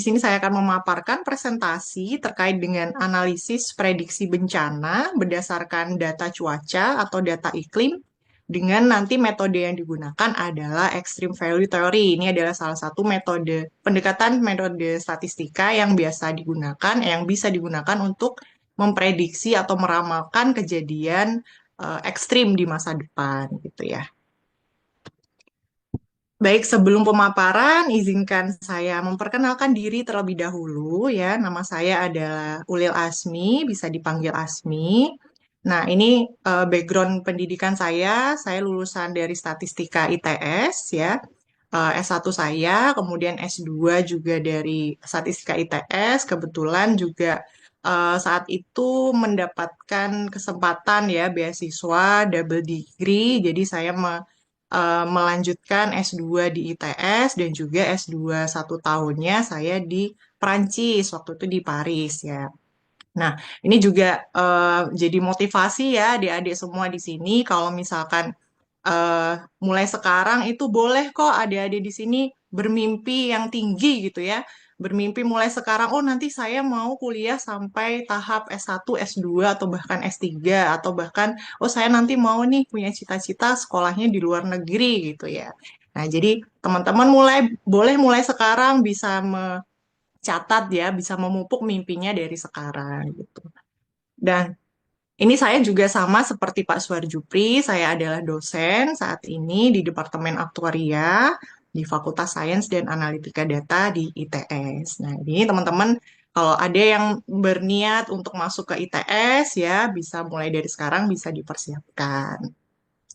Di sini saya akan memaparkan presentasi terkait dengan analisis prediksi bencana berdasarkan data cuaca atau data iklim dengan nanti metode yang digunakan adalah extreme value theory. Ini adalah salah satu metode pendekatan metode statistika yang biasa digunakan, yang bisa digunakan untuk memprediksi atau meramalkan kejadian ekstrim di masa depan gitu ya. Baik, sebelum pemaparan, izinkan saya memperkenalkan diri terlebih dahulu ya. Nama saya adalah Ulil Asmi, bisa dipanggil Asmi. Nah, ini background pendidikan saya lulusan dari Statistika ITS ya. S1 saya, kemudian S2 juga dari Statistika ITS. Kebetulan juga saat itu mendapatkan kesempatan ya beasiswa double degree. Jadi saya melanjutkan S2 di ITS dan juga S2 satu tahunnya saya di Perancis, waktu itu di Paris ya. Nah, ini juga jadi motivasi ya adik-adik semua di sini kalau misalkan eh, mulai sekarang itu boleh kok adik-adik di sini bermimpi yang tinggi gitu ya. Bermimpi mulai sekarang, oh nanti saya mau kuliah sampai tahap S1, S2, atau bahkan S3, atau bahkan, oh saya nanti mau nih punya cita-cita sekolahnya di luar negeri gitu ya. Nah, jadi teman-teman boleh mulai sekarang bisa mencatat ya, bisa memupuk mimpinya dari sekarang gitu. Dan ini saya juga sama seperti Pak Suarjupri, saya adalah dosen saat ini di Departemen Aktuaria di Fakultas Sains dan Analitika Data di ITS. Nah, ini teman-teman kalau ada yang berniat untuk masuk ke ITS ya bisa mulai dari sekarang bisa dipersiapkan.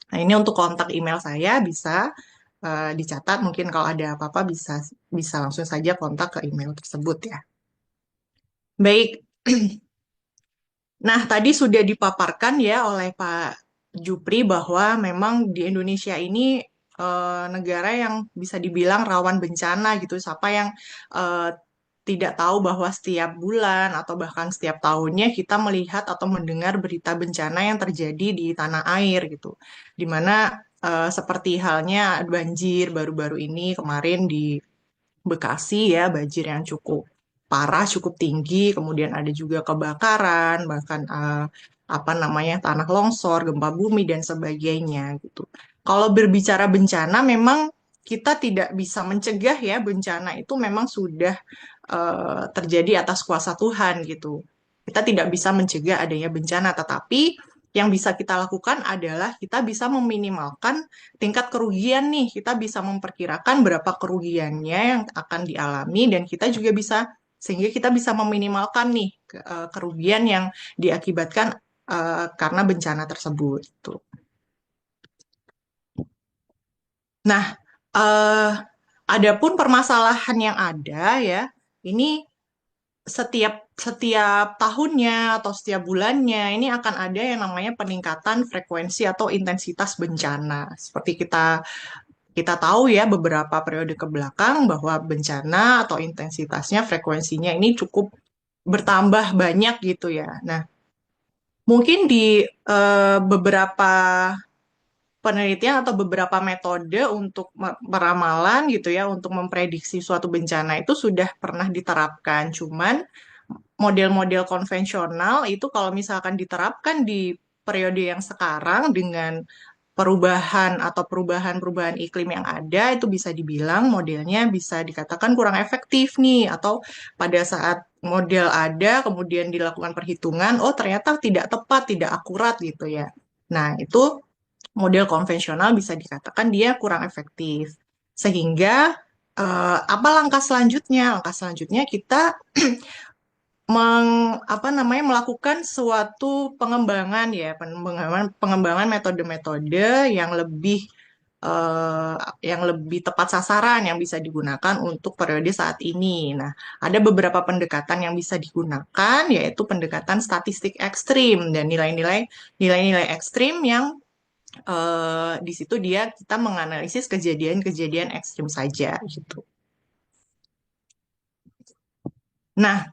Nah, ini untuk kontak email saya bisa dicatat mungkin kalau ada apa-apa bisa bisa langsung saja kontak ke email tersebut ya. Baik, nah, tadi sudah dipaparkan ya oleh Pak Jupri bahwa memang di Indonesia ini negara yang bisa dibilang rawan bencana gitu. Siapa yang eh, tidak tahu bahwa setiap bulan atau bahkan setiap tahunnya kita melihat atau mendengar berita bencana yang terjadi di tanah air gitu. Di mana seperti halnya banjir baru-baru ini kemarin di Bekasi ya, banjir yang cukup parah, cukup tinggi, kemudian ada juga kebakaran, bahkan apa namanya tanah longsor, gempa bumi dan sebagainya gitu. Kalau berbicara bencana, memang kita tidak bisa mencegah ya bencana itu memang sudah terjadi atas kuasa Tuhan gitu. Kita tidak bisa mencegah adanya bencana, tetapi yang bisa kita lakukan adalah kita bisa meminimalkan tingkat kerugian nih. Kita bisa memperkirakan berapa kerugiannya yang akan dialami dan kita juga bisa sehingga kita bisa meminimalkan nih kerugian yang diakibatkan karena bencana tersebut. Tuh. Nah, eh, adapun permasalahan yang ada ya, ini setiap setiap tahunnya atau setiap bulannya ini akan ada yang namanya peningkatan frekuensi atau intensitas bencana. Seperti kita kita tahu ya beberapa periode ke belakang bahwa bencana atau intensitasnya frekuensinya ini cukup bertambah banyak gitu ya. Nah, mungkin di beberapa penelitian atau beberapa metode untuk peramalan gitu ya untuk memprediksi suatu bencana itu sudah pernah diterapkan. Cuman model-model konvensional itu kalau misalkan diterapkan di periode yang sekarang dengan perubahan atau perubahan-perubahan iklim yang ada itu bisa dibilang modelnya bisa dikatakan kurang efektif nih atau pada saat model ada kemudian dilakukan perhitungan oh ternyata tidak tepat, tidak akurat gitu ya. Nah, itu model konvensional bisa dikatakan dia kurang efektif. Sehingga apa langkah selanjutnya? Langkah selanjutnya kita apa namanya melakukan suatu pengembangan ya pengembangan metode-metode yang lebih eh, yang lebih tepat sasaran yang bisa digunakan untuk periode saat ini. Nah, ada beberapa pendekatan yang bisa digunakan yaitu pendekatan statistik ekstrim dan nilai-nilai ekstrim yang di situ dia kita menganalisis kejadian-kejadian ekstrim saja gitu. Nah,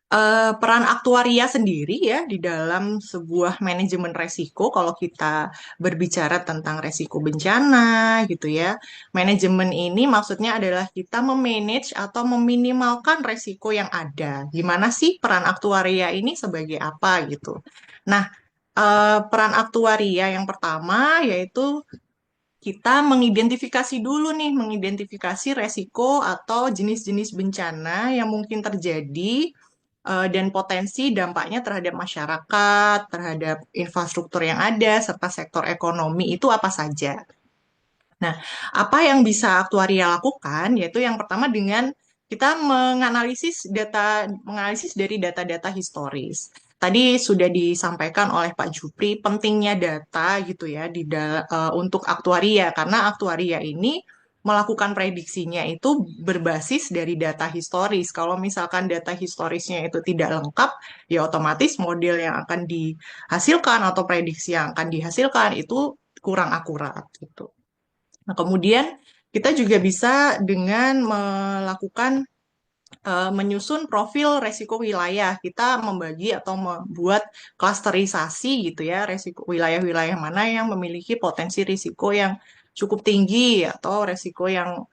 Peran aktuaria sendiri ya di dalam sebuah manajemen resiko, kalau kita berbicara tentang resiko bencana gitu ya. Manajemen ini maksudnya adalah kita memanage atau meminimalkan resiko yang ada. Gimana sih peran aktuaria ini sebagai apa gitu. Nah, peran aktuaria yang pertama yaitu kita mengidentifikasi dulu nih, mengidentifikasi resiko atau jenis-jenis bencana yang mungkin terjadi dan potensi dampaknya terhadap masyarakat, terhadap infrastruktur yang ada, serta sektor ekonomi itu apa saja. Nah, apa yang bisa aktuaria lakukan? Yaitu yang pertama dengan kita menganalisis dari data-data historis. Tadi sudah disampaikan oleh Pak Jupri pentingnya data gitu ya untuk aktuaria karena aktuaria ini melakukan prediksinya itu berbasis dari data historis. Kalau misalkan data historisnya itu tidak lengkap, ya otomatis model yang akan dihasilkan atau prediksi yang akan dihasilkan itu kurang akurat gitu. Nah, kemudian kita juga bisa dengan melakukan menyusun profil resiko wilayah. Kita membagi atau membuat klasterisasi gitu ya, resiko wilayah-wilayah mana yang memiliki potensi risiko yang cukup tinggi atau resiko yang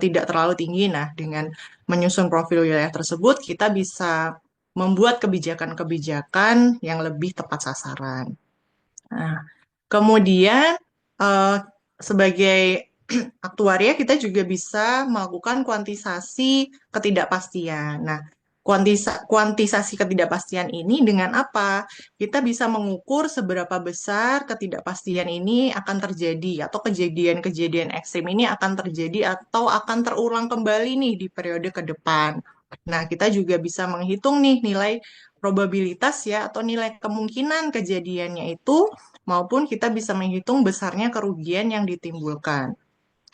tidak terlalu tinggi. Nah, dengan menyusun profil wilayah tersebut, kita bisa membuat kebijakan-kebijakan yang lebih tepat sasaran. Nah, kemudian eh, sebagai aktuaria kita juga bisa melakukan kuantisasi ketidakpastian. Nah, kuantisasi ketidakpastian ini dengan apa? Kita bisa mengukur seberapa besar ketidakpastian ini akan terjadi atau kejadian-kejadian ekstrim ini akan terjadi atau akan terulang kembali nih di periode ke depan. Nah, kita juga bisa menghitung nih nilai probabilitas ya atau nilai kemungkinan kejadiannya itu maupun kita bisa menghitung besarnya kerugian yang ditimbulkan.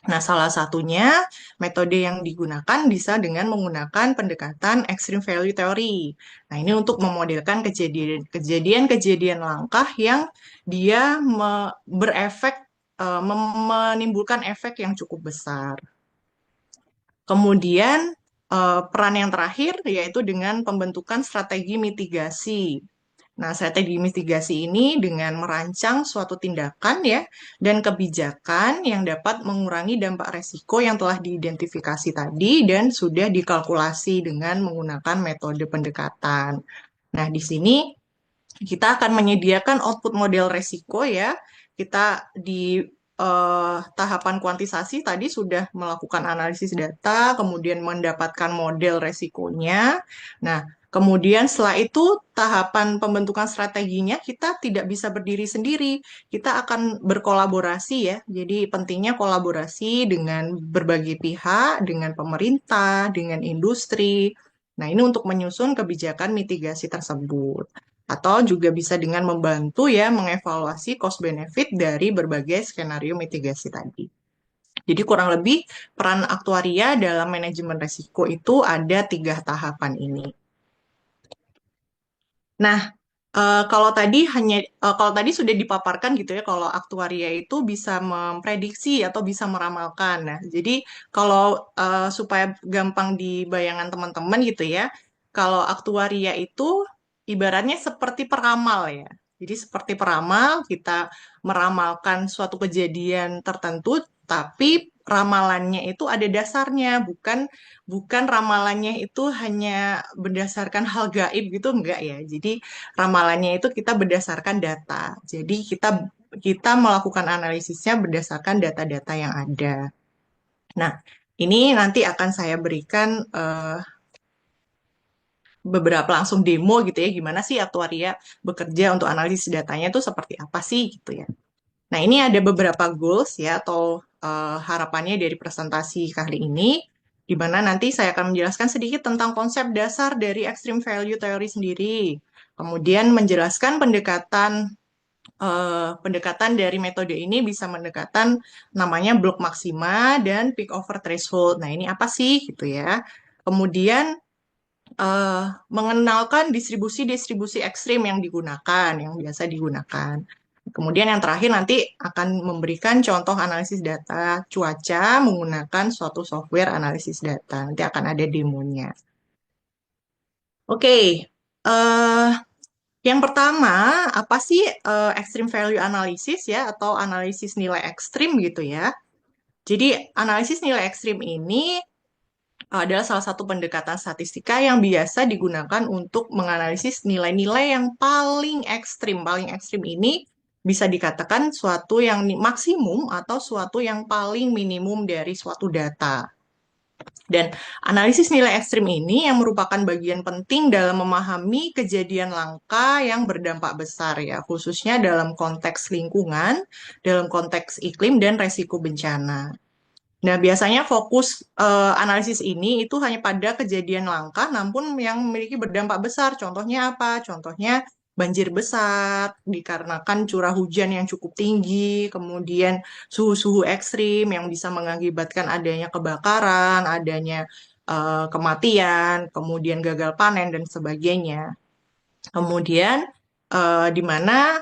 Nah, salah satunya metode yang digunakan bisa dengan menggunakan pendekatan extreme value theory. Nah, ini untuk memodelkan kejadian-kejadian langkah yang dia berefek menimbulkan efek yang cukup besar. Kemudian peran yang terakhir yaitu dengan pembentukan strategi mitigasi. Nah, strategi mitigasi ini dengan merancang suatu tindakan ya dan kebijakan yang dapat mengurangi dampak resiko yang telah diidentifikasi tadi dan sudah dikalkulasi dengan menggunakan metode pendekatan. Nah, di sini kita akan menyediakan output model resiko ya. Kita di tahapan kuantisasi tadi sudah melakukan analisis data, kemudian mendapatkan model resikonya. Nah, kemudian setelah itu tahapan pembentukan strateginya kita tidak bisa berdiri sendiri. Kita akan berkolaborasi ya. Jadi pentingnya kolaborasi dengan berbagai pihak, dengan pemerintah, dengan industri. Nah, ini untuk menyusun kebijakan mitigasi tersebut atau juga bisa dengan membantu ya mengevaluasi cost benefit dari berbagai skenario mitigasi tadi. Jadi kurang lebih peran aktuaria dalam manajemen risiko itu ada 3 tahapan ini. Nah, kalau tadi sudah dipaparkan gitu ya, kalau aktuaria itu bisa memprediksi atau bisa meramalkan. Nah, jadi kalau supaya gampang dibayangkan teman-teman gitu ya, kalau aktuaria itu ibaratnya seperti peramal ya. Jadi seperti peramal, kita meramalkan suatu kejadian tertentu, tapi ramalannya itu ada dasarnya, bukan bukan ramalannya itu hanya berdasarkan hal gaib gitu enggak ya. Jadi ramalannya itu kita berdasarkan data. Jadi kita melakukan analisisnya berdasarkan data-data yang ada. Nah, ini nanti akan saya berikan beberapa langsung demo gitu ya, gimana sih aktuaria bekerja untuk analisis datanya itu seperti apa sih gitu ya. Nah, ini ada beberapa goals ya atau harapannya dari presentasi kali ini, di mana nanti saya akan menjelaskan sedikit tentang konsep dasar dari extreme value theory sendiri. Kemudian menjelaskan pendekatan dari metode ini bisa mendekatan namanya blok maksima dan peak over threshold. Nah, ini apa sih gitu ya. Kemudian mengenalkan distribusi-distribusi ekstrim yang digunakan, yang biasa digunakan. Kemudian yang terakhir nanti akan memberikan contoh analisis data cuaca menggunakan suatu software analisis data. Nanti akan ada demonya. Oke, eh yang pertama, apa sih extreme value analysis ya atau analisis nilai ekstrim gitu ya. Jadi analisis nilai ekstrim ini adalah salah satu pendekatan statistika yang biasa digunakan untuk menganalisis nilai-nilai yang paling ekstrim. Paling ekstrim ini bisa dikatakan suatu yang maksimum atau suatu yang paling minimum dari suatu data. Dan analisis nilai ekstrim ini yang merupakan bagian penting dalam memahami kejadian langka yang berdampak besar ya, khususnya dalam konteks lingkungan, dalam konteks iklim dan resiko bencana. Nah, biasanya fokus analisis ini itu hanya pada kejadian langka, namun yang memiliki berdampak besar. Contohnya apa? Contohnya banjir besar dikarenakan curah hujan yang cukup tinggi, kemudian suhu-suhu ekstrim yang bisa mengakibatkan adanya kebakaran, adanya kematian, kemudian gagal panen dan sebagainya. Kemudian di mana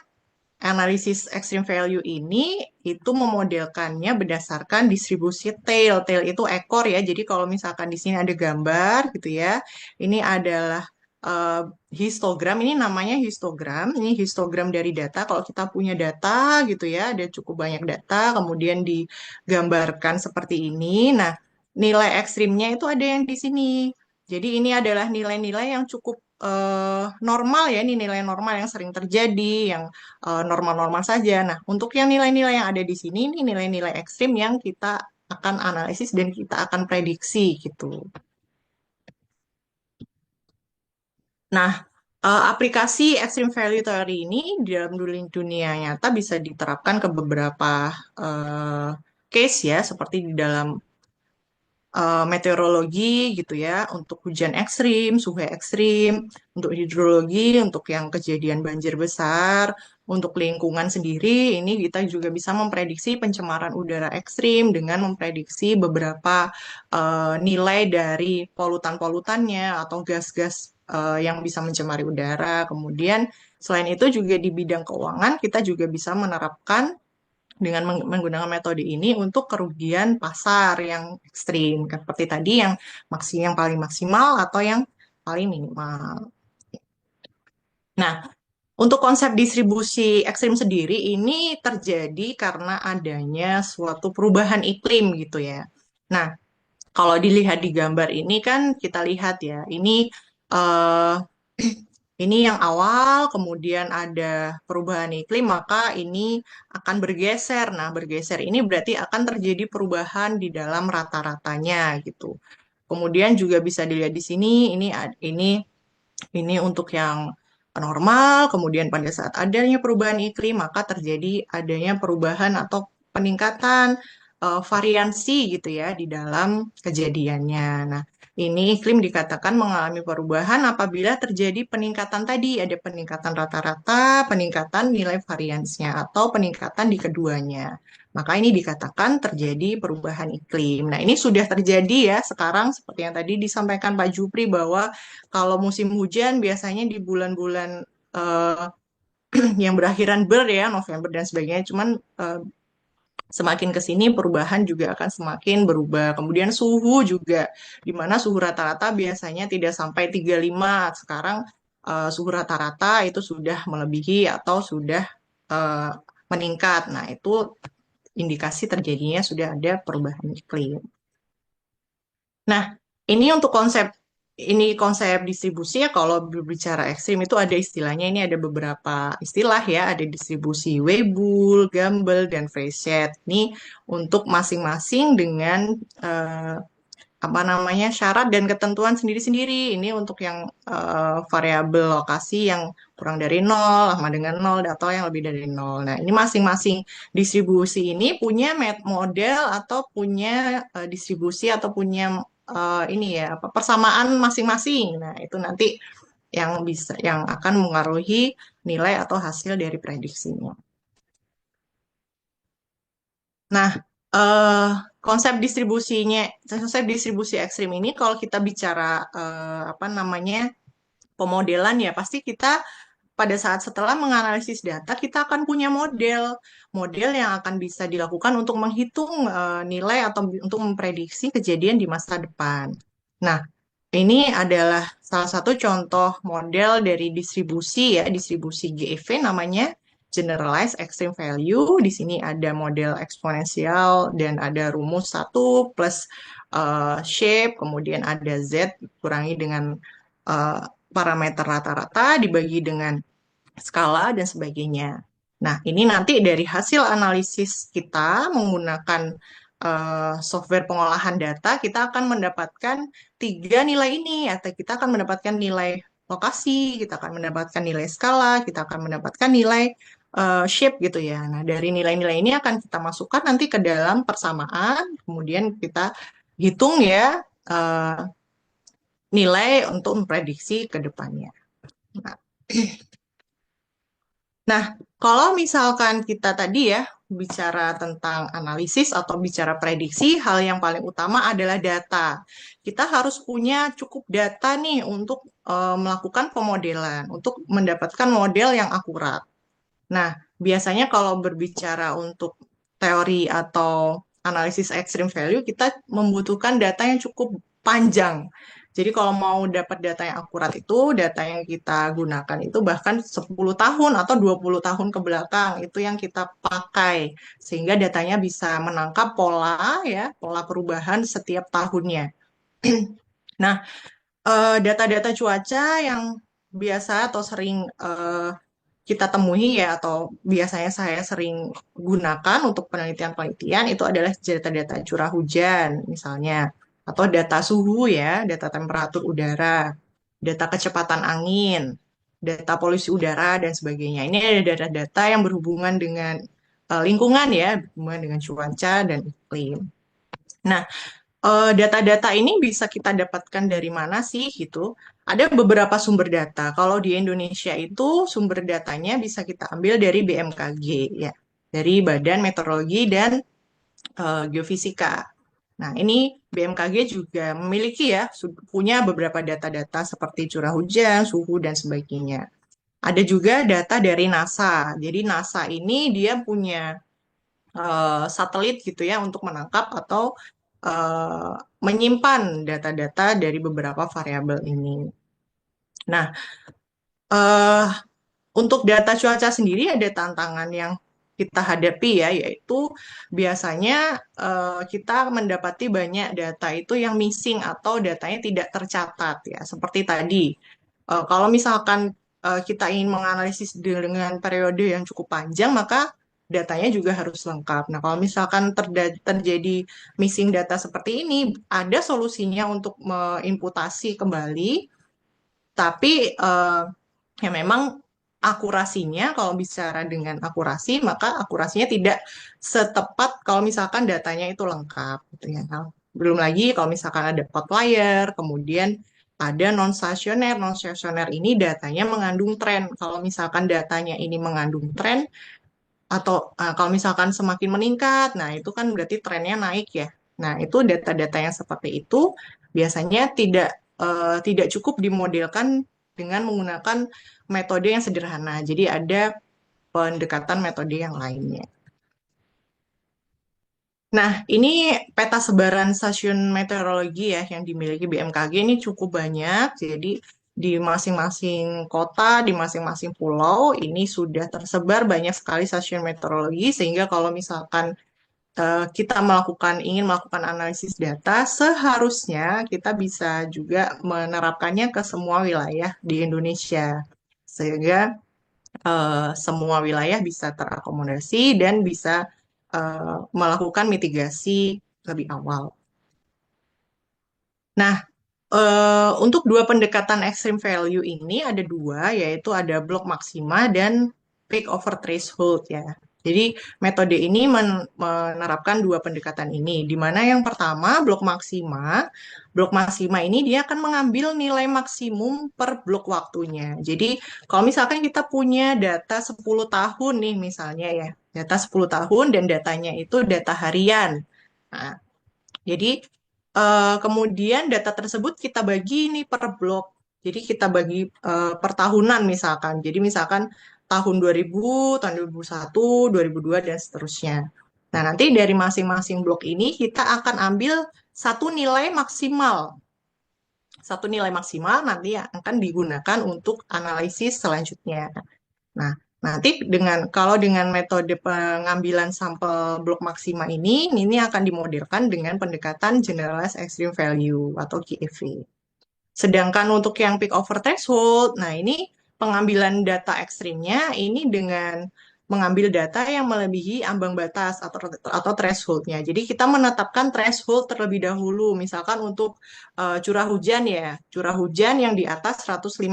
analisis extreme value ini itu memodelkannya berdasarkan distribusi tail. Tail itu ekor ya. Jadi kalau misalkan di sini ada gambar gitu ya. Ini adalah eh, histogram. Ini namanya histogram. Ini histogram dari data. Kalau kita punya data gitu ya, ada cukup banyak data, kemudian digambarkan seperti ini. Nah, nilai ekstrimnya itu ada yang di sini. Jadi ini adalah nilai-nilai yang cukup normal ya, ini nilai normal yang sering terjadi, yang normal-normal saja. Nah, untuk yang nilai-nilai yang ada di sini, ini nilai-nilai ekstrim yang kita akan analisis dan kita akan prediksi gitu. Nah, aplikasi extreme value theory ini di dalam dunia nyata bisa diterapkan ke beberapa eh, case ya, seperti di dalam meteorologi gitu ya, untuk hujan ekstrim, suhu ekstrim, untuk hidrologi, untuk yang kejadian banjir besar, untuk lingkungan sendiri, ini kita juga bisa memprediksi pencemaran udara ekstrim dengan memprediksi beberapa nilai dari polutan-polutannya atau gas-gas yang bisa mencemari udara. Kemudian selain itu juga di bidang keuangan kita juga bisa menerapkan dengan menggunakan metode ini untuk kerugian pasar yang ekstrim, seperti tadi yang yang paling maksimal atau yang paling minimal. Nah, untuk konsep distribusi ekstrim sendiri ini terjadi karena adanya suatu perubahan iklim gitu ya. Nah, kalau dilihat di gambar ini kan kita lihat ya, eh, ini yang awal, kemudian ada perubahan iklim, maka ini akan bergeser. Nah, bergeser ini berarti akan terjadi perubahan di dalam rata-ratanya gitu. Kemudian juga bisa dilihat di sini, ini untuk yang normal, kemudian pada saat adanya perubahan iklim, maka terjadi adanya perubahan atau peningkatan variansi gitu ya di dalam kejadiannya. Nah, ini iklim dikatakan mengalami perubahan apabila terjadi peningkatan tadi, ada peningkatan rata-rata, peningkatan nilai variansnya, atau peningkatan di keduanya. Maka ini dikatakan terjadi perubahan iklim. Nah, ini sudah terjadi ya sekarang seperti yang tadi disampaikan Pak Jupri bahwa kalau musim hujan biasanya di bulan-bulan eh, yang berakhiran ya, November dan sebagainya. Cuman semakin ke sini perubahan juga akan semakin berubah. Kemudian suhu juga, di mana suhu rata-rata biasanya tidak sampai 35. Sekarang suhu rata-rata itu sudah melebihi atau sudah eh, meningkat. Nah, itu indikasi terjadinya sudah ada perubahan iklim. Nah, ini konsep distribusi ya kalau berbicara ekstrim itu ada istilahnya, ini ada beberapa istilah ya, ada distribusi Weibull, Gumbel, dan Fréchet. Ini untuk masing-masing dengan eh, apa namanya syarat dan ketentuan sendiri-sendiri. Ini untuk yang variabel lokasi yang kurang dari nol, sama dengan nol, atau yang lebih dari nol. Nah, ini masing-masing distribusi ini punya model atau punya distribusi atau punya ini ya apa persamaan masing-masing. Nah, itu nanti yang akan mengaruhi nilai atau hasil dari prediksinya. Nah, eh, konsep distribusi ekstrim ini kalau kita bicara apa namanya pemodelan ya, pasti kita pada saat setelah menganalisis data kita akan punya model yang akan bisa dilakukan untuk menghitung nilai atau untuk memprediksi kejadian di masa depan. Nah, Ini adalah salah satu contoh model dari distribusi ya, distribusi GEV namanya Generalized Extreme Value. Di sini ada model eksponensial dan ada rumus satu plus shape, kemudian ada Z kurangi dengan eh, parameter rata-rata dibagi dengan skala dan sebagainya. Nah, ini nanti dari hasil analisis kita menggunakan software pengolahan data, kita akan mendapatkan tiga nilai ini, atau kita akan mendapatkan nilai lokasi, kita akan mendapatkan nilai skala, kita akan mendapatkan nilai shape gitu ya. Nah, dari nilai-nilai ini akan kita masukkan nanti ke dalam persamaan, kemudian kita hitung ya nilai untuk memprediksi ke depannya. Nah, Nah, kalau misalkan kita tadi ya bicara tentang analisis atau bicara prediksi, hal yang paling utama adalah data. Kita harus punya cukup data nih untuk melakukan pemodelan, untuk mendapatkan model yang akurat. Nah, biasanya kalau berbicara untuk teori atau analisis extreme value, kita membutuhkan data yang cukup panjang. Jadi kalau mau dapat data yang akurat itu, data yang kita gunakan itu bahkan 10 tahun atau 20 tahun ke belakang itu yang kita pakai. Sehingga datanya bisa menangkap pola ya, pola perubahan setiap tahunnya. Nah, data-data cuaca yang biasa atau sering kita temui ya atau biasanya saya sering gunakan untuk penelitian-penelitian itu adalah data-data curah hujan misalnya atau data suhu ya, data temperatur udara, data kecepatan angin, data polusi udara dan sebagainya. Ini ada data-data yang berhubungan dengan lingkungan ya, berhubungan dengan cuaca dan iklim. Nah, data-data ini bisa kita dapatkan dari mana sih gitu? Ada beberapa sumber data. Kalau di Indonesia itu sumber datanya bisa kita ambil dari BMKG ya, dari Badan Meteorologi dan Geofisika. Nah, ini BMKG juga memiliki ya punya beberapa data-data seperti curah hujan, suhu dan sebagainya. Ada juga data dari NASA. Jadi NASA ini dia punya satelit gitu ya untuk menangkap atau eh, menyimpan data-data dari beberapa variabel ini. Nah, eh, untuk data cuaca sendiri ada tantangan yang kita hadapi ya, yaitu biasanya kita mendapati banyak data itu yang missing atau datanya tidak tercatat ya, seperti tadi. Kalau misalkan kita ingin menganalisis dengan periode yang cukup panjang, maka datanya juga harus lengkap. Nah, kalau misalkan terjadi missing data seperti ini, ada solusinya untuk menginputasi kembali, tapi ya memang akurasinya, kalau bicara dengan akurasi, maka akurasinya tidak setepat kalau misalkan datanya itu lengkap, gitu ya. Belum lagi kalau misalkan ada outlier, kemudian ada non-stasioner. Non-stasioner ini datanya mengandung tren. Kalau misalkan datanya ini mengandung tren, atau kalau misalkan semakin meningkat, nah itu kan berarti trennya naik ya. Nah, itu data-data yang seperti itu biasanya tidak cukup dimodelkan dengan menggunakan metode yang sederhana. Jadi ada pendekatan metode yang lainnya. Nah, ini peta sebaran stasiun meteorologi ya yang dimiliki BMKG ini cukup banyak. Jadi di masing-masing kota, di masing-masing pulau ini sudah tersebar banyak sekali stasiun meteorologi sehingga kalau misalkan kita ingin melakukan analisis data, seharusnya kita bisa juga menerapkannya ke semua wilayah di Indonesia sehingga semua wilayah bisa terakomodasi dan bisa melakukan mitigasi lebih awal. Nah, untuk dua pendekatan extreme value ini ada dua, yaitu ada blok maksima dan peak over threshold ya. Jadi metode ini menerapkan dua pendekatan ini, di mana yang pertama blok maksima ini dia akan mengambil nilai maksimum per blok waktunya. Jadi kalau misalkan kita punya data 10 tahun nih misalnya ya, data 10 tahun dan datanya itu data harian. Nah, jadi kemudian data tersebut kita bagi nih per blok. Jadi kita bagi per tahunan misalkan. Jadi misalkan tahun 2000, tahun 2001, 2002 dan seterusnya. Nah, nanti dari masing-masing blok ini kita akan ambil satu nilai maksimal satu nilai maksimal nanti yang akan digunakan untuk analisis selanjutnya. Nah, nanti kalau dengan metode pengambilan sampel blok maksima ini akan dimodelkan dengan pendekatan generalized extreme value atau GEV. Sedangkan untuk yang peak over threshold, nah ini pengambilan data ekstrimnya ini dengan mengambil data yang melebihi ambang batas atau thresholdnya. Jadi kita menetapkan threshold terlebih dahulu. Misalkan untuk curah hujan ya, curah hujan yang di atas 150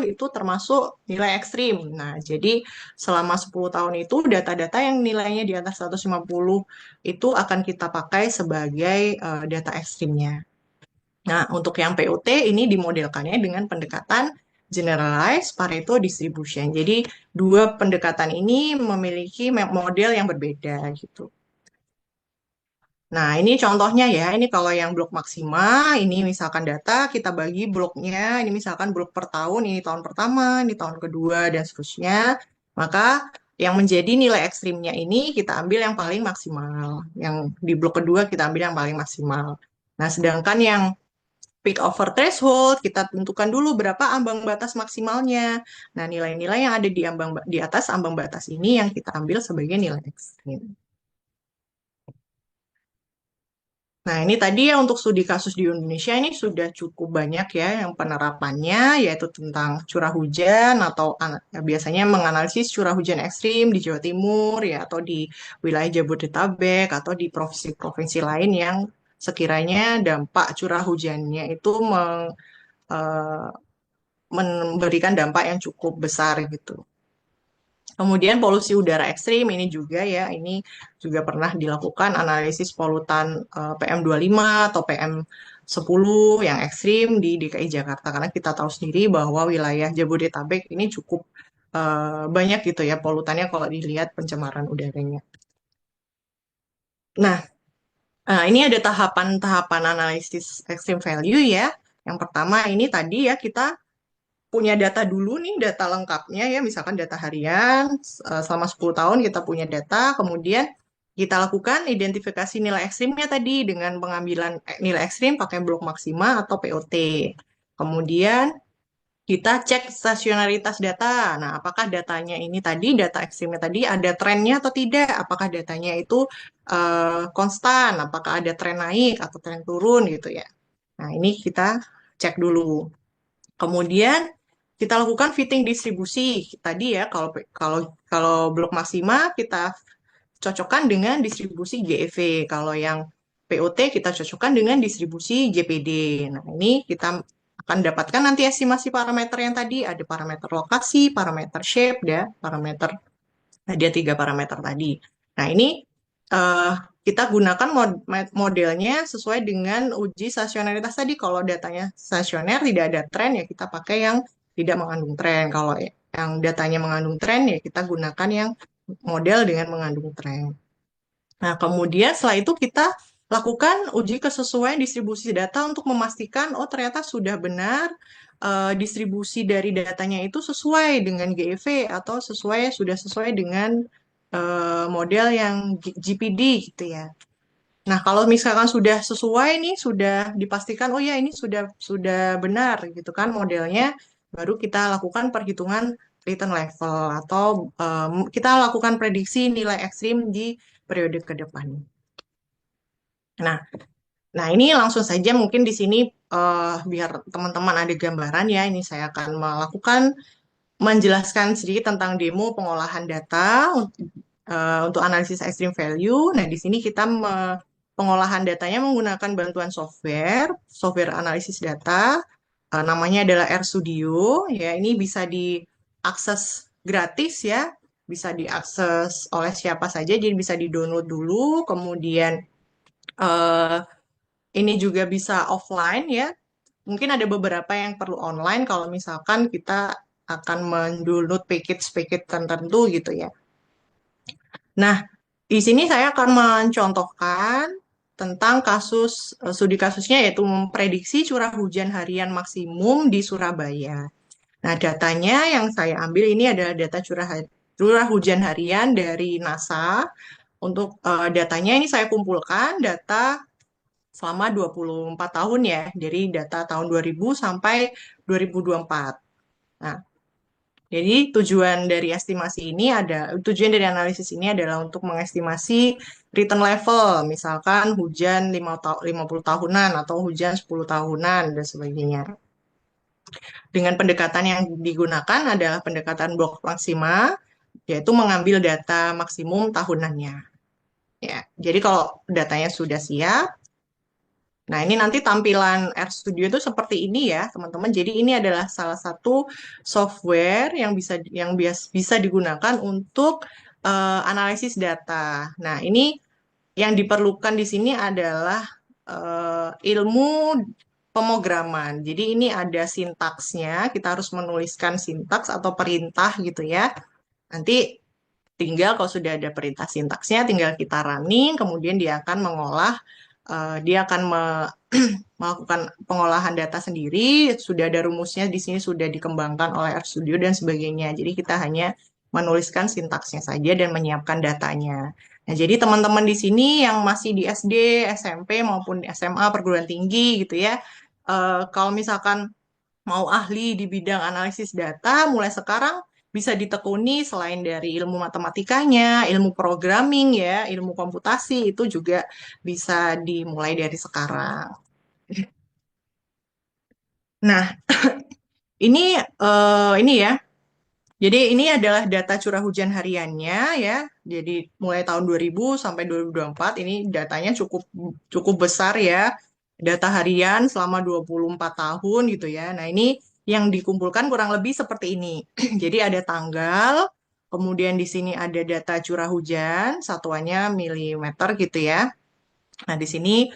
itu termasuk nilai ekstrim. Nah, jadi selama 10 tahun itu data-data yang nilainya di atas 150 itu akan kita pakai sebagai data ekstrimnya. Nah, untuk yang POT ini dimodelkannya dengan pendekatan generalized Pareto distribution. Jadi, dua pendekatan ini memiliki model yang berbeda gitu. Nah, ini contohnya ya. Ini kalau yang blok maksima, ini misalkan data kita bagi bloknya, ini misalkan blok per tahun, ini tahun pertama, ini tahun kedua, dan seterusnya. Maka yang menjadi nilai ekstrimnya ini kita ambil yang paling maksimal. Yang di blok kedua kita ambil yang paling maksimal. Nah, sedangkan yang peak over threshold, kita tentukan dulu berapa ambang batas maksimalnya. Nah, nilai-nilai yang ada di atas ambang batas ini yang kita ambil sebagai nilai ekstrim. Nah, ini tadi ya untuk studi kasus di Indonesia ini sudah cukup banyak ya yang penerapannya, yaitu tentang curah hujan atau ya, biasanya menganalisis curah hujan ekstrim di Jawa Timur ya atau di wilayah Jabodetabek atau di provinsi-provinsi lain yang sekiranya dampak curah hujannya itu eh, memberikan dampak yang cukup besar gitu. Kemudian polusi udara ekstrim ini juga ya, ini juga pernah dilakukan analisis polutan PM25 atau PM10 yang ekstrim di DKI Jakarta karena kita tahu sendiri bahwa wilayah Jabodetabek ini cukup banyak gitu ya polutannya kalau dilihat pencemaran udaranya. Nah, ini ada tahapan-tahapan analisis extreme value ya. Yang pertama ini tadi ya kita punya data dulu nih, data lengkapnya ya, misalkan data harian, selama 10 tahun kita punya data, kemudian kita lakukan identifikasi nilai ekstrimnya tadi dengan pengambilan nilai ekstrim pakai blok maksima atau POT. Kemudian kita cek stasionaritas data. Nah, apakah datanya ini tadi, data ekstrimnya tadi ada trennya atau tidak? Apakah datanya itu konstan? Apakah ada tren naik atau tren turun gitu ya? Nah, ini kita cek dulu. Kemudian kita lakukan fitting distribusi tadi ya kalau kalau kalau blok maksima kita cocokkan dengan distribusi GEV. Kalau yang POT kita cocokkan dengan distribusi JPD. Nah, ini kita akan dapatkan nanti estimasi parameter yang tadi ada parameter lokasi, parameter shape, ya, parameter ada tiga parameter tadi. Nah, ini eh, kita gunakan modelnya sesuai dengan uji stasionaritas tadi. Kalau datanya stasioner tidak ada tren ya kita pakai yang tidak mengandung tren. Kalau yang datanya mengandung tren ya kita gunakan yang model dengan mengandung tren. Nah, kemudian setelah itu kita lakukan uji kesesuaian distribusi data untuk memastikan oh ternyata sudah benar distribusi dari datanya itu sesuai dengan GEV atau sudah sesuai dengan model yang GPD gitu ya. Nah, kalau misalkan sudah sesuai nih, sudah dipastikan oh ya ini sudah benar gitu kan modelnya, baru kita lakukan perhitungan return level atau kita lakukan prediksi nilai ekstrim di periode ke depan. Nah, nah ini langsung saja mungkin di sini biar teman-teman ada gambaran ya, ini saya akan menjelaskan sedikit tentang demo pengolahan data untuk analisis extreme value. Nah, di sini kita pengolahan datanya menggunakan bantuan software analisis data. Namanya adalah RStudio. Ya, ini bisa diakses gratis ya, bisa diakses oleh siapa saja. Jadi bisa di-download dulu, kemudian eh, ini juga bisa offline ya. Mungkin ada beberapa yang perlu online kalau misalkan kita akan mendownload package-package tertentu gitu ya. Nah, di sini saya akan mencontohkan tentang studi kasusnya yaitu memprediksi curah hujan harian maksimum di Surabaya. Nah, datanya yang saya ambil ini adalah data curah hujan harian dari NASA. Untuk datanya ini saya kumpulkan data selama 24 tahun ya, dari data tahun 2000 sampai 2024. Nah, jadi tujuan dari analisis ini adalah untuk mengestimasi return level, misalkan hujan 50 tahunan atau hujan 10 tahunan dan sebagainya. Dengan pendekatan yang digunakan adalah pendekatan blok maksima, yaitu mengambil data maksimum tahunannya. Ya, jadi kalau datanya sudah siap, nah ini nanti tampilan RStudio itu seperti ini ya, teman-teman. Jadi ini adalah salah satu software yang bisa digunakan untuk analisis data. Nah, ini yang diperlukan di sini adalah ilmu pemrograman. Jadi ini ada sintaksnya, kita harus menuliskan sintaks atau perintah gitu ya. Nanti tinggal kalau sudah ada perintah sintaksnya, tinggal kita running, kemudian dia akan melakukan pengolahan data sendiri. Sudah ada rumusnya di sini sudah dikembangkan oleh RStudio dan sebagainya. Jadi kita hanya menuliskan sintaksnya saja dan menyiapkan datanya. Nah, jadi teman-teman di sini yang masih di SD, SMP maupun di SMA perguruan tinggi gitu ya, kalau misalkan mau ahli di bidang analisis data, mulai sekarang bisa ditekuni selain dari ilmu matematikanya, ilmu programming ya, ilmu komputasi itu juga bisa dimulai dari sekarang. Nah, ini ya. Jadi ini adalah data curah hujan hariannya ya. Jadi mulai tahun 2000 sampai 2024 ini datanya cukup cukup besar ya. Data harian selama 24 tahun gitu ya. Nah, ini yang dikumpulkan kurang lebih seperti ini. Jadi ada tanggal, kemudian di sini ada data curah hujan, satuannya milimeter gitu ya. Nah, di sini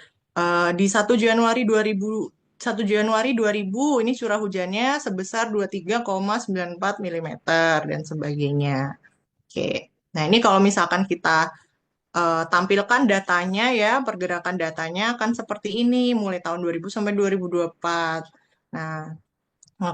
di 1 Januari 2000 ini curah hujannya sebesar 23,94 milimeter dan sebagainya. Oke. Nah, ini kalau misalkan kita tampilkan datanya ya, pergerakan datanya akan seperti ini mulai tahun 2000 sampai 2024. Nah,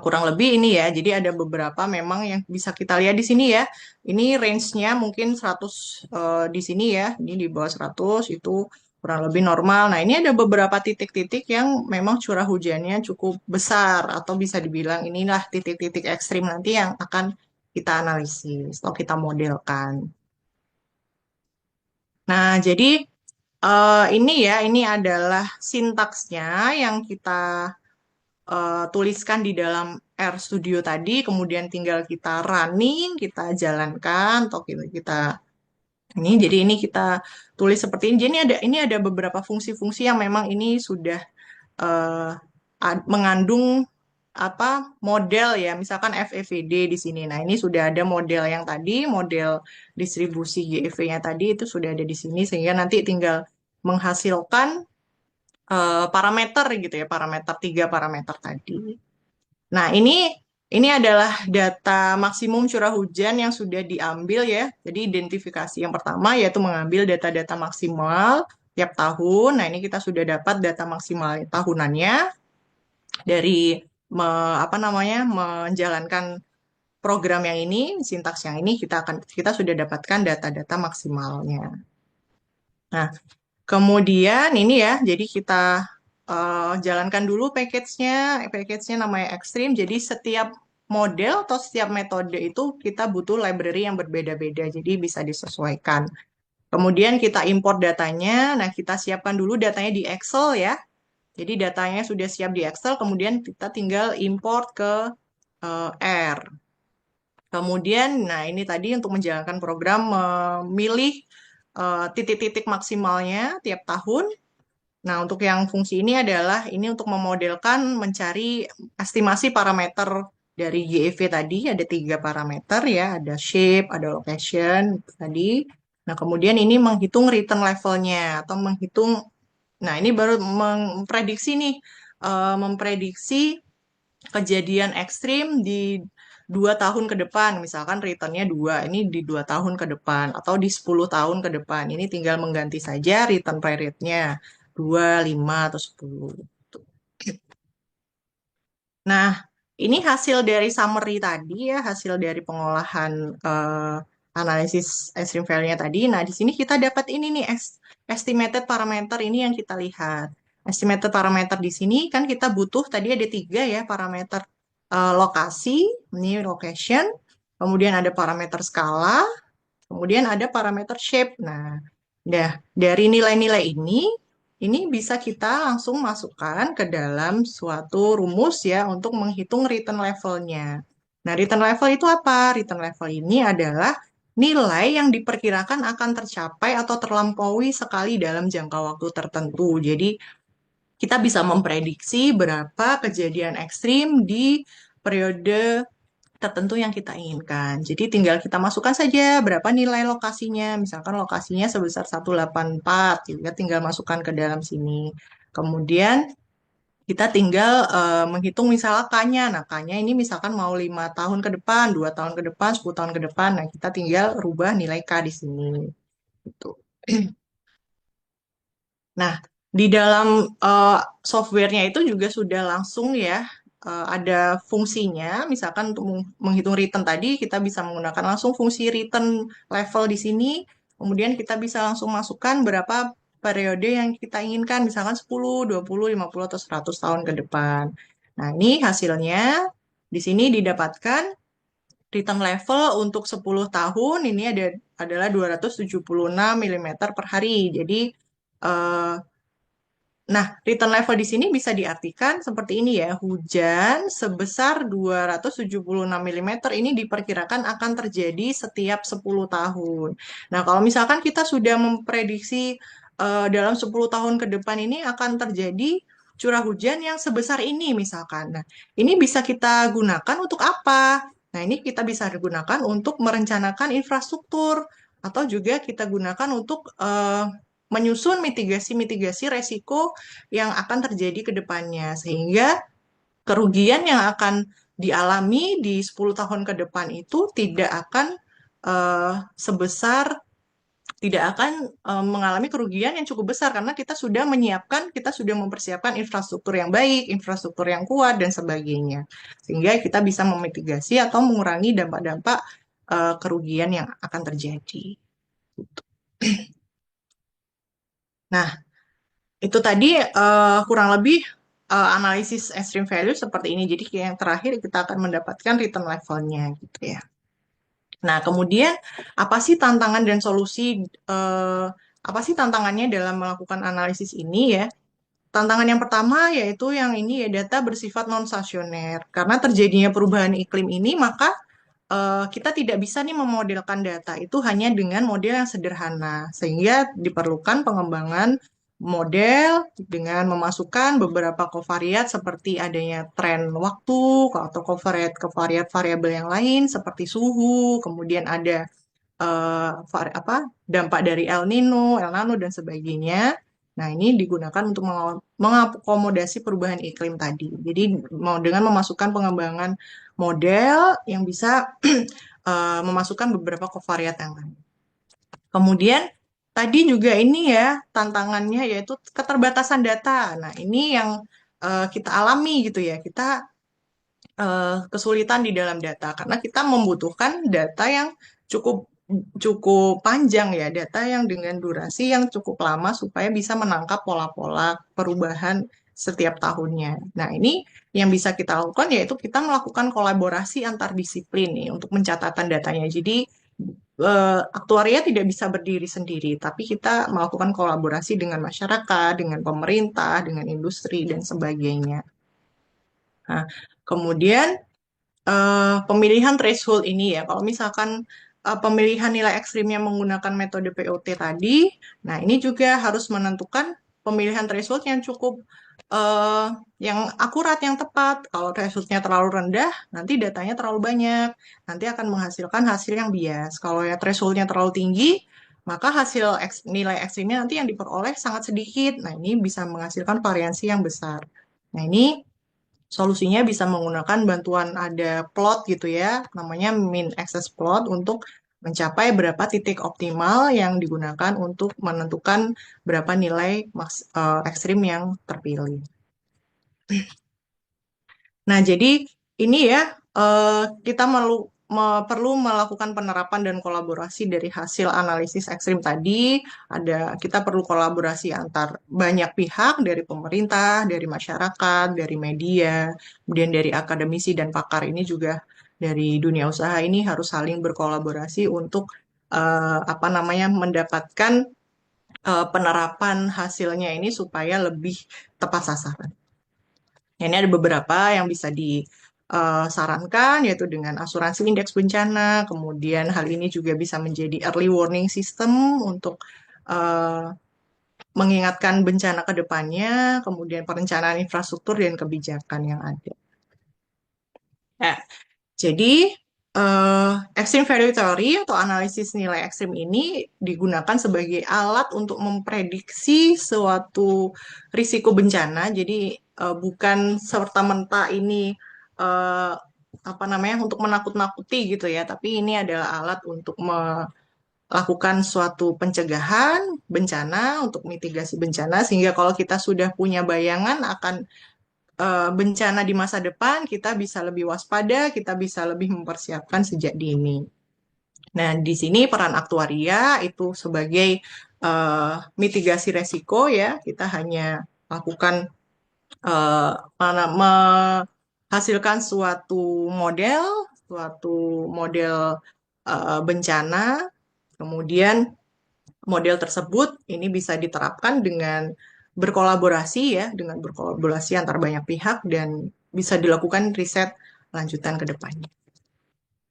kurang lebih ini ya. Jadi ada beberapa memang yang bisa kita lihat di sini ya. Ini range-nya mungkin 100 di sini ya. Ini di bawah 100 itu kurang lebih normal. Nah, ini ada beberapa titik-titik yang memang curah hujannya cukup besar atau bisa dibilang inilah titik-titik ekstrim nanti yang akan kita analisis atau kita modelkan. Nah, jadi ini adalah sintaksnya yang kita tuliskan di dalam RStudio tadi, kemudian tinggal kita running, kita jalankan, atau kita jadi ini kita tulis seperti ini. Jadi ini ada beberapa fungsi-fungsi yang memang ini sudah eh, mengandung apa model ya, misalkan FEVD di sini. Nah, ini sudah ada model yang tadi, model distribusi GEV-nya tadi itu sudah ada di sini, sehingga nanti tinggal menghasilkan parameter gitu ya, tiga parameter tadi. Nah, ini adalah data maksimum curah hujan yang sudah diambil ya. Jadi identifikasi yang pertama yaitu mengambil data-data maksimal tiap tahun. Nah, ini kita sudah dapat data maksimal tahunannya dari apa namanya menjalankan program yang ini, sintaks yang ini kita sudah dapatkan data-data maksimalnya. Nah, kemudian ini ya, jadi kita jalankan dulu package-nya. Package-nya namanya Extreme. Jadi setiap model atau setiap metode itu kita butuh library yang berbeda-beda. Jadi bisa disesuaikan. Kemudian kita import datanya. Nah, kita siapkan dulu datanya di Excel ya. Jadi datanya sudah siap di Excel, kemudian kita tinggal import ke R. Kemudian, nah ini tadi untuk menjalankan program memilih titik-titik maksimalnya tiap tahun. Nah, untuk yang fungsi ini adalah ini untuk memodelkan, mencari estimasi parameter dari GEV tadi. Ada 3 parameter ya, ada shape, ada location tadi. Nah, kemudian ini menghitung return levelnya atau menghitung, nah ini baru memprediksi nih, memprediksi kejadian ekstrim di 2 tahun ke depan, misalkan returnnya 2, ini di 2 tahun ke depan, atau di 10 tahun ke depan. Ini tinggal mengganti saja return rate-nya, 2, 5, atau 10. Nah, ini hasil dari summary tadi ya, hasil dari pengolahan analisis extreme value-nya tadi. Nah, di sini kita dapat ini nih, estimated parameter ini yang kita lihat. Estimated parameter di sini kan kita butuh tadi ada tiga ya parameter. Lokasi, ini location, kemudian ada parameter skala, kemudian ada parameter shape. Nah, dari nilai-nilai ini bisa kita langsung masukkan ke dalam suatu rumus ya untuk menghitung return levelnya. Nah, return level itu apa? Return level ini adalah nilai yang diperkirakan akan tercapai atau terlampaui sekali dalam jangka waktu tertentu. Jadi, kita bisa memprediksi berapa kejadian ekstrim di periode tertentu yang kita inginkan. Jadi tinggal kita masukkan saja berapa nilai lokasinya. Misalkan lokasinya sebesar 184, juga tinggal masukkan ke dalam sini. Kemudian kita tinggal menghitung misalnya K-nya. Nah, K-nya ini misalkan mau 5 tahun ke depan, 2 tahun ke depan, 10 tahun ke depan. Nah, kita tinggal rubah nilai K di sini. Gitu. Nah, di dalam softwarenya itu juga sudah langsung ya ada fungsinya. Misalkan untuk menghitung return tadi, kita bisa menggunakan langsung fungsi return level di sini. Kemudian kita bisa langsung masukkan berapa periode yang kita inginkan, misalkan 10, 20, 50, atau 100 tahun ke depan. Nah, ini hasilnya di sini didapatkan return level untuk 10 tahun ini adalah 276 mm per hari. Jadi eh, nah, return level di sini bisa diartikan seperti ini ya. Hujan sebesar 276 mm ini diperkirakan akan terjadi setiap 10 tahun. Nah, kalau misalkan kita sudah memprediksi dalam 10 tahun ke depan ini akan terjadi curah hujan yang sebesar ini misalkan. Nah, ini bisa kita gunakan untuk apa? Nah, ini kita bisa gunakan untuk merencanakan infrastruktur atau juga kita gunakan untuk menyusun mitigasi-mitigasi resiko yang akan terjadi ke depannya. Sehingga kerugian yang akan dialami di 10 tahun ke depan itu sebesar tidak akan mengalami kerugian yang cukup besar karena kita sudah mempersiapkan infrastruktur yang baik, infrastruktur yang kuat dan sebagainya. Sehingga kita bisa memitigasi atau mengurangi dampak-dampak kerugian yang akan terjadi. Nah, itu tadi kurang lebih analisis extreme value seperti ini. Jadi yang terakhir kita akan mendapatkan return levelnya gitu ya. Nah, kemudian apa sih tantangan dan solusi apa sih tantangannya dalam melakukan analisis ini ya? Tantangan yang pertama yaitu yang ini ya data bersifat non-stasioner. Karena terjadinya perubahan iklim ini, maka kita tidak bisa nih memodelkan data itu hanya dengan model yang sederhana, sehingga diperlukan pengembangan model dengan memasukkan beberapa kovariat seperti adanya tren waktu atau kovariat variabel yang lain seperti suhu, kemudian ada dampak dari El Nino, El Nano dan sebagainya. Nah, ini digunakan untuk mengakomodasi perubahan iklim tadi. Jadi dengan memasukkan pengembangan model yang bisa memasukkan beberapa kovariat yang lain. Kemudian tadi juga ini ya tantangannya yaitu keterbatasan data. Nah, ini yang kita alami gitu ya. Kita kesulitan di dalam data karena kita membutuhkan data yang cukup cukup panjang ya, data yang dengan durasi yang cukup lama supaya bisa menangkap pola-pola perubahan setiap tahunnya. Nah, ini yang bisa kita lakukan yaitu kita melakukan kolaborasi antar disiplin nih untuk pencatatan datanya. Jadi aktuaria tidak bisa berdiri sendiri, tapi kita melakukan kolaborasi dengan masyarakat, dengan pemerintah, dengan industri dan sebagainya. Nah, kemudian pemilihan threshold ini ya. Kalau misalkan pemilihan nilai ekstrimnya menggunakan metode POT tadi, nah ini juga harus menentukan pemilihan threshold yang cukup eh, yang akurat, yang tepat. Kalau thresholdnya terlalu rendah, nanti datanya terlalu banyak, nanti akan menghasilkan hasil yang bias. Kalau ya thresholdnya terlalu tinggi, maka nilai ekstrimnya nanti yang diperoleh sangat sedikit. Nah, ini bisa menghasilkan variansi yang besar. Nah, ini solusinya bisa menggunakan bantuan ada plot gitu ya, namanya mean access plot untuk mencapai berapa titik optimal yang digunakan untuk menentukan berapa nilai ekstrim yang terpilih. Nah, jadi ini ya kita perlu melakukan penerapan dan kolaborasi dari hasil analisis ekstrim tadi. Kita perlu kolaborasi antar banyak pihak dari pemerintah, dari masyarakat, dari media, kemudian dari akademisi dan pakar ini juga dari dunia usaha ini harus saling berkolaborasi untuk apa namanya mendapatkan penerapan hasilnya ini supaya lebih tepat sasaran. Ini ada beberapa yang bisa disarankan, yaitu dengan asuransi indeks bencana, kemudian hal ini juga bisa menjadi early warning system untuk eh, mengingatkan bencana ke depannya, kemudian perencanaan infrastruktur dan kebijakan yang ada. Ya, jadi, extreme value theory atau analisis nilai ekstrim ini digunakan sebagai alat untuk memprediksi suatu risiko bencana. Jadi, bukan serta-merta ini eh, apa namanya untuk menakut-nakuti gitu ya, tapi ini adalah alat untuk melakukan suatu pencegahan bencana untuk mitigasi bencana sehingga kalau kita sudah punya bayangan akan bencana di masa depan, kita bisa lebih waspada, kita bisa lebih mempersiapkan sejak dini. Nah, di sini peran aktuaria itu sebagai mitigasi resiko ya, kita hanya lakukan eh, menghasilkan suatu model bencana, kemudian model tersebut ini bisa diterapkan dengan berkolaborasi antar banyak pihak dan bisa dilakukan riset lanjutan ke depannya.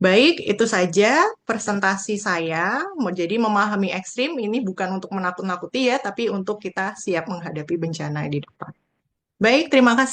Baik, itu saja presentasi saya. Jadi memahami ekstrim ini bukan untuk menakut-nakuti ya, tapi untuk kita siap menghadapi bencana di depan. Baik, terima kasih.